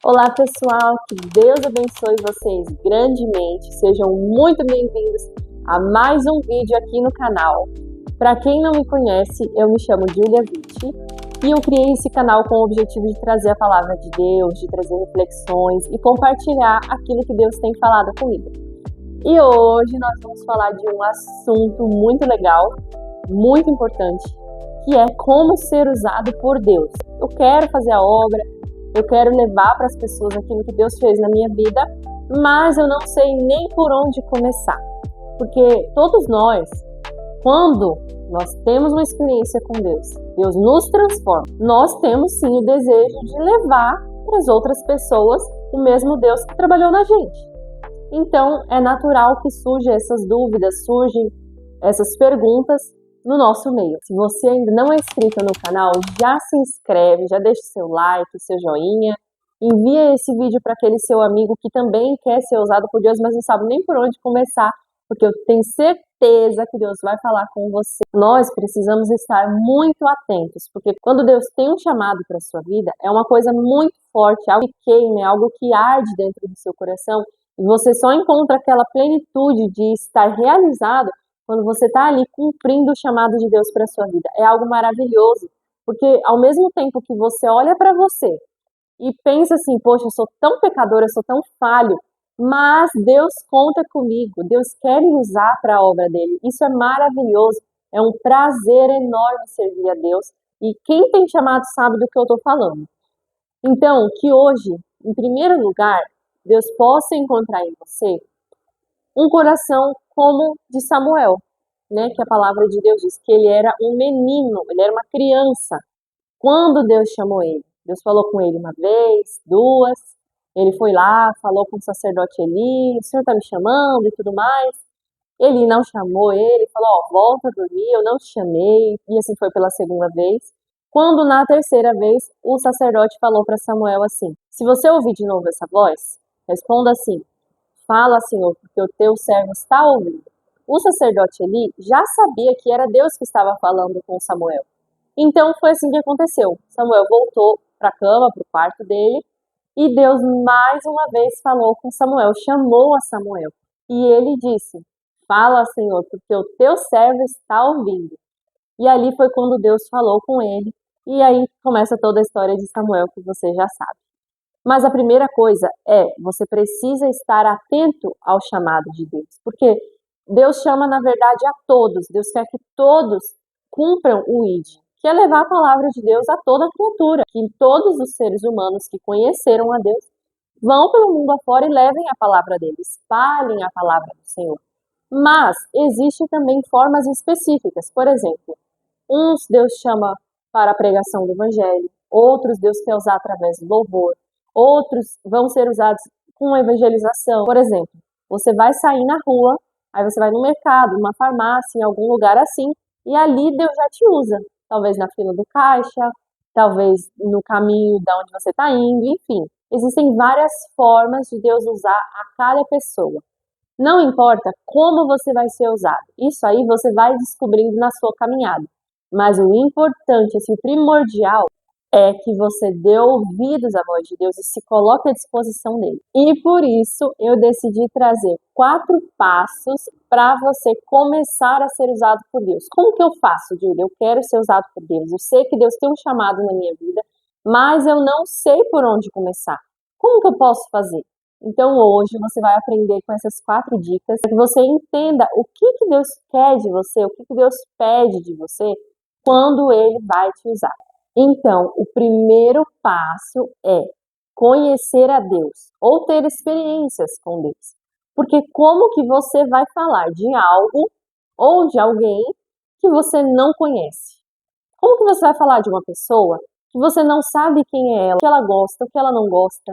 Olá pessoal, que Deus abençoe vocês grandemente, sejam muito bem-vindos a mais um vídeo aqui no canal. Para quem não me conhece, eu me chamo Julia Vitti e eu criei esse canal com o objetivo de trazer a palavra de Deus, de trazer reflexões e compartilhar aquilo que Deus tem falado comigo. E hoje nós vamos falar de um assunto muito legal, muito importante, que é como ser usado por Deus. Eu quero fazer a obra, eu quero levar para as pessoas aquilo que Deus fez na minha vida, mas eu não sei nem por onde começar. Porque todos nós, quando nós temos uma experiência com Deus, Deus nos transforma, nós temos sim o desejo de levar para as outras pessoas o mesmo Deus que trabalhou na gente. Então é natural que surjam essas dúvidas, surgem essas perguntas no nosso meio. Se você ainda não é inscrito no canal, já se inscreve, já deixa o seu like, o seu joinha, envia esse vídeo para aquele seu amigo que também quer ser usado por Deus, mas não sabe nem por onde começar, porque eu tenho certeza que Deus vai falar com você. Nós precisamos estar muito atentos, porque quando Deus tem um chamado para a sua vida, é uma coisa muito forte, algo que queima, algo que arde dentro do seu coração, e você só encontra aquela plenitude de estar realizado quando você está ali cumprindo o chamado de Deus para a sua vida. É algo maravilhoso, porque ao mesmo tempo que você olha para você e pensa assim, poxa, eu sou tão pecadora, eu sou tão falho, mas Deus conta comigo, Deus quer me usar para a obra dele. Isso é maravilhoso, é um prazer enorme servir a Deus, e quem tem chamado sabe do que eu estou falando. Então, que hoje, em primeiro lugar, Deus possa encontrar em você um coração como de Samuel, né? Que a palavra de Deus diz que ele era um menino, ele era uma criança. Quando Deus chamou ele, Deus falou com ele uma vez, duas, ele foi lá, falou com o sacerdote Eli, o Senhor está me chamando e tudo mais. Ele não chamou ele, falou, ó, volta a dormir, eu não te chamei, e assim foi pela segunda vez. Quando na terceira vez, o sacerdote falou para Samuel assim, se você ouvir de novo essa voz, responda assim, fala, Senhor, porque o teu servo está ouvindo. O sacerdote Eli já sabia que era Deus que estava falando com Samuel. Então foi assim que aconteceu. Samuel voltou para a cama, para o quarto dele, e Deus mais uma vez falou com Samuel, chamou a Samuel. E ele disse, fala, Senhor, porque o teu servo está ouvindo. E ali foi quando Deus falou com ele, e aí começa toda a história de Samuel que você já sabe. Mas a primeira coisa é, você precisa estar atento ao chamado de Deus, porque Deus chama, na verdade, a todos. Deus quer que todos cumpram o ID, que é levar a palavra de Deus a toda criatura, que todos os seres humanos que conheceram a Deus vão pelo mundo afora e levem a palavra dele, espalhem a palavra do Senhor. Mas existem também formas específicas. Por exemplo, uns Deus chama para a pregação do evangelho, outros Deus quer usar através do louvor, outros vão ser usados com evangelização. Por exemplo, você vai sair na rua, aí você vai no mercado, numa farmácia, em algum lugar assim, e ali Deus já te usa. Talvez na fila do caixa, talvez no caminho de onde você está indo, enfim. Existem várias formas de Deus usar a cada pessoa. Não importa como você vai ser usado. Isso aí você vai descobrindo na sua caminhada. Mas o importante, assim, o primordial, é que você dê ouvidos à voz de Deus e se coloque à disposição dele. E por isso eu decidi trazer 4 passos para você começar a ser usado por Deus. Como que eu faço, Júlia? Eu quero ser usado por Deus. Eu sei que Deus tem um chamado na minha vida, mas eu não sei por onde começar. Como que eu posso fazer? Então hoje você vai aprender com essas 4 dicas para que você entenda o que Deus quer de você, o que Deus pede de você quando Ele vai te usar. Então, o primeiro passo é conhecer a Deus ou ter experiências com Deus. Porque como que você vai falar de algo ou de alguém que você não conhece? Como que você vai falar de uma pessoa que você não sabe quem é ela, o que ela gosta, o que ela não gosta?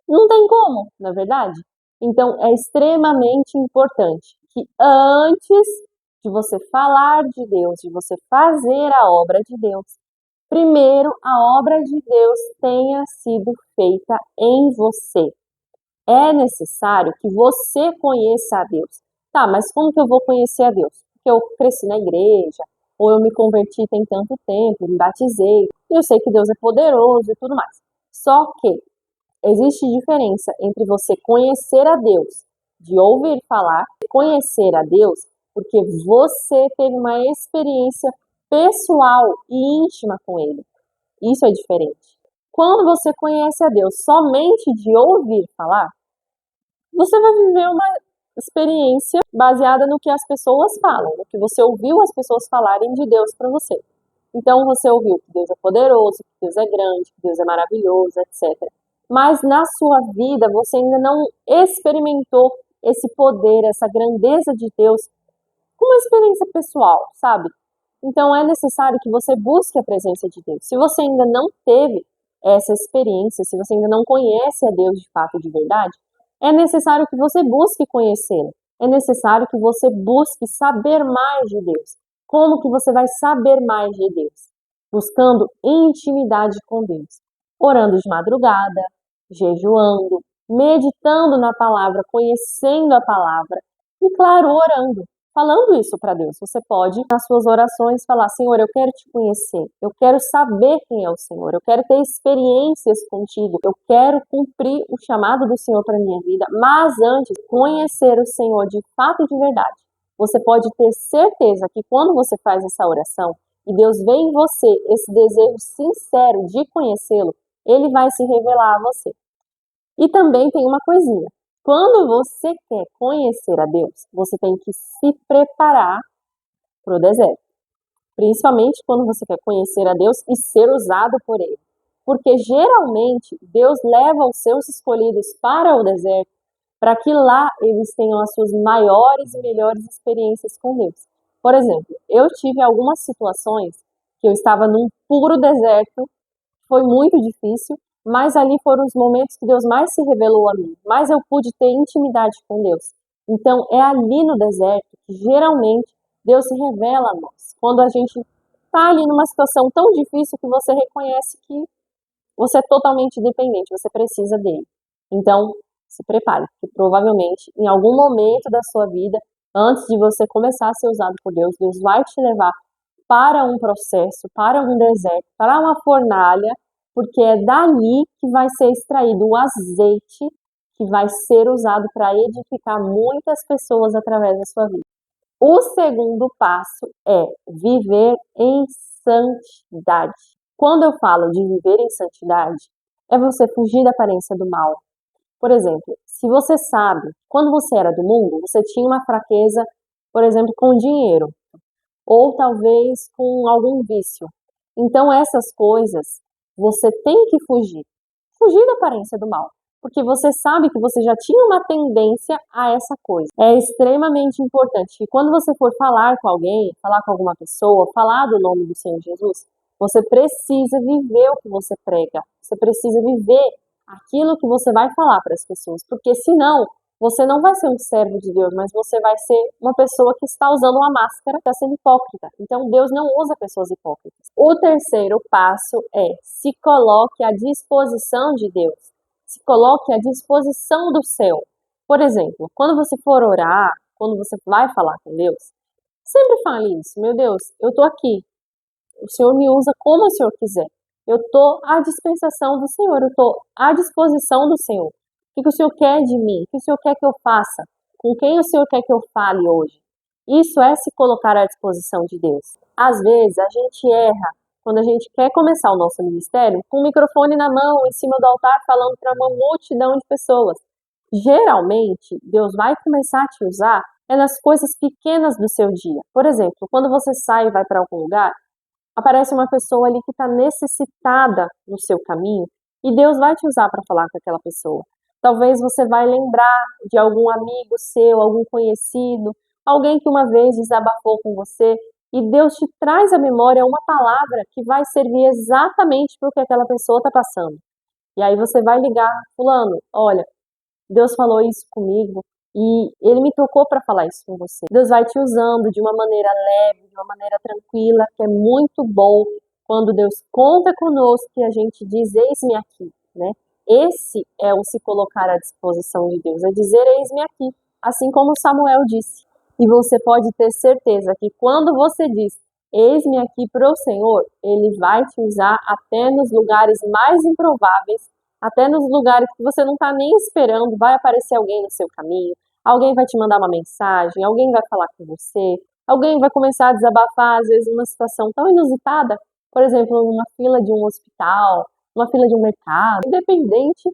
Não tem como, na é verdade? Então, é extremamente importante que antes de você falar de Deus, de você fazer a obra de Deus, primeiro, a obra de Deus tenha sido feita em você. É necessário que você conheça a Deus. Tá, mas como que eu vou conhecer a Deus? Porque eu cresci na igreja, ou eu me converti tem tanto tempo, me batizei, e eu sei que Deus é poderoso e tudo mais. Só que Existe diferença entre você conhecer a Deus, de ouvir falar, conhecer a Deus, porque você teve uma experiência pessoal e íntima com Ele. Isso é diferente. Quando você conhece a Deus somente de ouvir falar, você vai viver uma experiência baseada no que as pessoas falam, no que você ouviu as pessoas falarem de Deus para você. Então você ouviu que Deus é poderoso, que Deus é grande, que Deus é maravilhoso, etc. Mas na sua vida você ainda não experimentou esse poder, essa grandeza de Deus com uma experiência pessoal, sabe? Então é necessário que você busque a presença de Deus. Se você ainda não teve essa experiência, se você ainda não conhece a Deus de fato, de verdade, é necessário que você busque conhecê-lo. É necessário que você busque saber mais de Deus. Como que você vai saber mais de Deus? Buscando intimidade com Deus. Orando de madrugada, jejuando, meditando na palavra, conhecendo a palavra e, claro, orando. Falando isso para Deus, você pode, nas suas orações, falar: Senhor, eu quero te conhecer, eu quero saber quem é o Senhor, eu quero ter experiências contigo, eu quero cumprir o chamado do Senhor para minha vida, mas antes, conhecer o Senhor de fato e de verdade. Você pode ter certeza que quando você faz essa oração e Deus vê em você esse desejo sincero de conhecê-lo, Ele vai se revelar a você. E também tem uma coisinha. Quando você quer conhecer a Deus, você tem que se preparar para o deserto. Principalmente quando você quer conhecer a Deus e ser usado por Ele. Porque geralmente Deus leva os seus escolhidos para o deserto para que lá eles tenham as suas maiores e melhores experiências com Deus. Por exemplo, eu tive algumas situações que eu estava num puro deserto, foi muito difícil, mas ali foram os momentos que Deus mais se revelou a mim, mais eu pude ter intimidade com Deus. Então, é ali no deserto que geralmente Deus se revela a nós. Quando a gente está ali numa situação tão difícil que você reconhece que você é totalmente dependente, você precisa dele. Então, se prepare, porque provavelmente em algum momento da sua vida, antes de você começar a ser usado por Deus, Deus vai te levar para um processo, para um deserto, para uma fornalha, porque é dali que vai ser extraído o azeite que vai ser usado para edificar muitas pessoas através da sua vida. O segundo passo é viver em santidade. Quando eu falo de viver em santidade, é você fugir da aparência do mal. Por exemplo, se você sabe, quando você era do mundo, você tinha uma fraqueza, por exemplo, com dinheiro, ou talvez com algum vício. Então essas coisas você tem que fugir. Fugir da aparência do mal. Porque você sabe que você já tinha uma tendência a essa coisa. É extremamente importante que quando você for falar com alguém, falar com alguma pessoa, falar do nome do Senhor Jesus, você precisa viver o que você prega. Você precisa viver aquilo que você vai falar para as pessoas. Porque senão, você não vai ser um servo de Deus, mas você vai ser uma pessoa que está usando uma máscara, está sendo hipócrita. Então Deus não usa pessoas hipócritas. O terceiro passo é: se coloque à disposição de Deus. Se coloque à disposição do céu. Por exemplo, quando você for orar, quando você vai falar com Deus, sempre fale isso: meu Deus, eu estou aqui. O Senhor me usa como o Senhor quiser. Eu estou à dispensação do Senhor, eu estou à disposição do Senhor. O que o Senhor quer de mim? O que o Senhor quer que eu faça? Com quem o Senhor quer que eu fale hoje? Isso é se colocar à disposição de Deus. Às vezes a gente erra quando a gente quer começar o nosso ministério com o microfone na mão, em cima do altar, falando para uma multidão de pessoas. Geralmente, Deus vai começar a te usar nas coisas pequenas do seu dia. Por exemplo, quando você sai e vai para algum lugar, aparece uma pessoa ali que está necessitada no seu caminho e Deus vai te usar para falar com aquela pessoa. Talvez você vai lembrar de algum amigo seu, algum conhecido, alguém que uma vez desabafou com você e Deus te traz à memória uma palavra que vai servir exatamente para o que aquela pessoa está passando. E aí você vai ligar: fulano, olha, Deus falou isso comigo e Ele me tocou para falar isso com você. Deus vai te usando de uma maneira leve, de uma maneira tranquila, que é muito bom quando Deus conta conosco e a gente diz: eis-me aqui, né? Esse é o se colocar à disposição de Deus, é dizer: eis-me aqui, assim como Samuel disse. E você pode ter certeza que quando você diz: eis-me aqui para o Senhor, Ele vai te usar até nos lugares mais improváveis até nos lugares que você não está nem esperando, vai aparecer alguém no seu caminho, alguém vai te mandar uma mensagem, alguém vai falar com você, alguém vai começar a desabafar, às vezes, numa situação tão inusitada, por exemplo, numa fila de um hospital, numa fila de um mercado, independente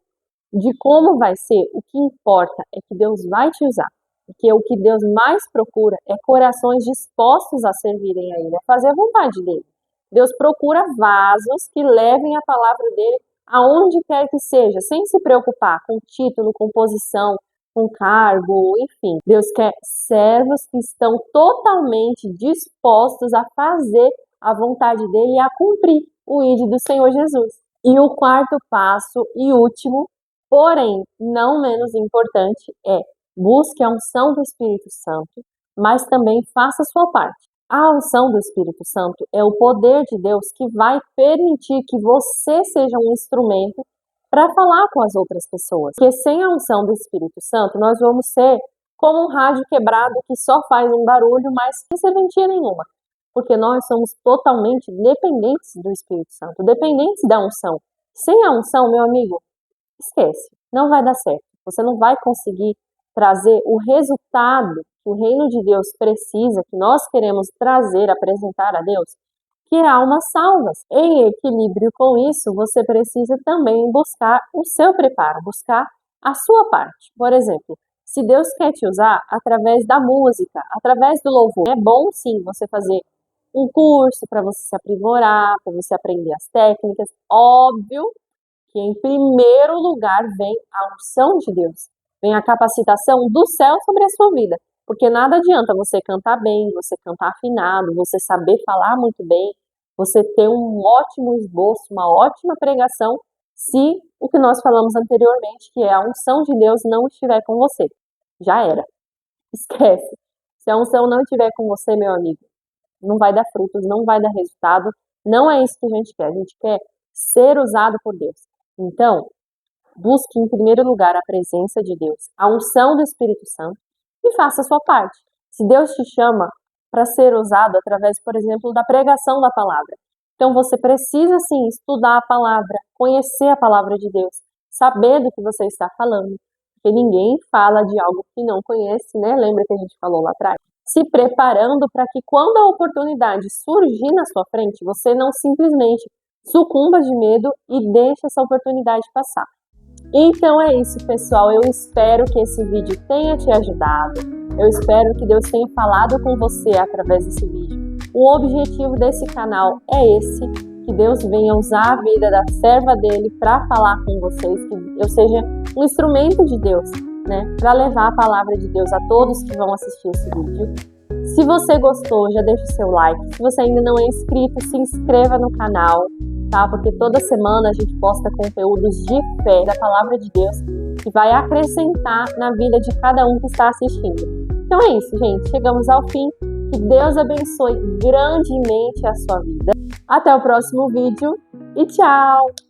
de como vai ser, o que importa é que Deus vai te usar. Porque o que Deus mais procura é corações dispostos a servirem a Ele, a fazer a vontade dEle. Deus procura vasos que levem a palavra dEle aonde quer que seja, sem se preocupar com título, com posição, com cargo, enfim. Deus quer servos que estão totalmente dispostos a fazer a vontade dEle e a cumprir o ID do Senhor Jesus. E o quarto passo e último, porém não menos importante, é busque a unção do Espírito Santo, mas também faça a sua parte. A unção do Espírito Santo é o poder de Deus que vai permitir que você seja um instrumento para falar com as outras pessoas. Porque sem a unção do Espírito Santo, nós vamos ser como um rádio quebrado que só faz um barulho, mas sem serventia nenhuma. Porque nós somos totalmente dependentes do Espírito Santo, dependentes da unção. Sem a unção, meu amigo, esquece, não vai dar certo. Você não vai conseguir trazer o resultado que o reino de Deus precisa, que nós queremos trazer, apresentar a Deus, que é almas salvas. Em equilíbrio com isso, você precisa também buscar o seu preparo, buscar a sua parte. Por exemplo, se Deus quer te usar através da música, através do louvor, é bom sim você fazer um curso para você se aprimorar, para você aprender as técnicas. Óbvio que em primeiro lugar vem a unção de Deus. Vem a capacitação do céu sobre a sua vida. Porque nada adianta você cantar bem, você cantar afinado, você saber falar muito bem, você ter um ótimo esboço, uma ótima pregação, se o que nós falamos anteriormente, que é a unção de Deus, não estiver com você. Já era. Esquece. Se a unção não estiver com você, meu amigo, não vai dar frutos, não vai dar resultado. Não é isso que a gente quer. A gente quer ser usado por Deus. Então, busque em primeiro lugar a presença de Deus, a unção do Espírito Santo e faça a sua parte. Se Deus te chama para ser usado através, por exemplo, da pregação da palavra, então você precisa sim estudar a palavra, conhecer a palavra de Deus, saber do que você está falando, porque ninguém fala de algo que não conhece, né? Lembra que a gente falou lá atrás? Se preparando para que quando a oportunidade surgir na sua frente, você não simplesmente sucumba de medo e deixe essa oportunidade passar. Então é isso, pessoal. Eu espero que esse vídeo tenha te ajudado. Eu espero que Deus tenha falado com você através desse vídeo. O objetivo desse canal é esse, que Deus venha usar a vida da serva dele para falar com vocês, que eu seja um instrumento de Deus, né, para levar a palavra de Deus a todos que vão assistir esse vídeo. Se você gostou, já deixa o seu like. Se você ainda não é inscrito, se inscreva no canal, tá? Porque toda semana a gente posta conteúdos de fé da palavra de Deus que vai acrescentar na vida de cada um que está assistindo. Então é isso, gente. Chegamos ao fim. Que Deus abençoe grandemente a sua vida. Até o próximo vídeo e tchau!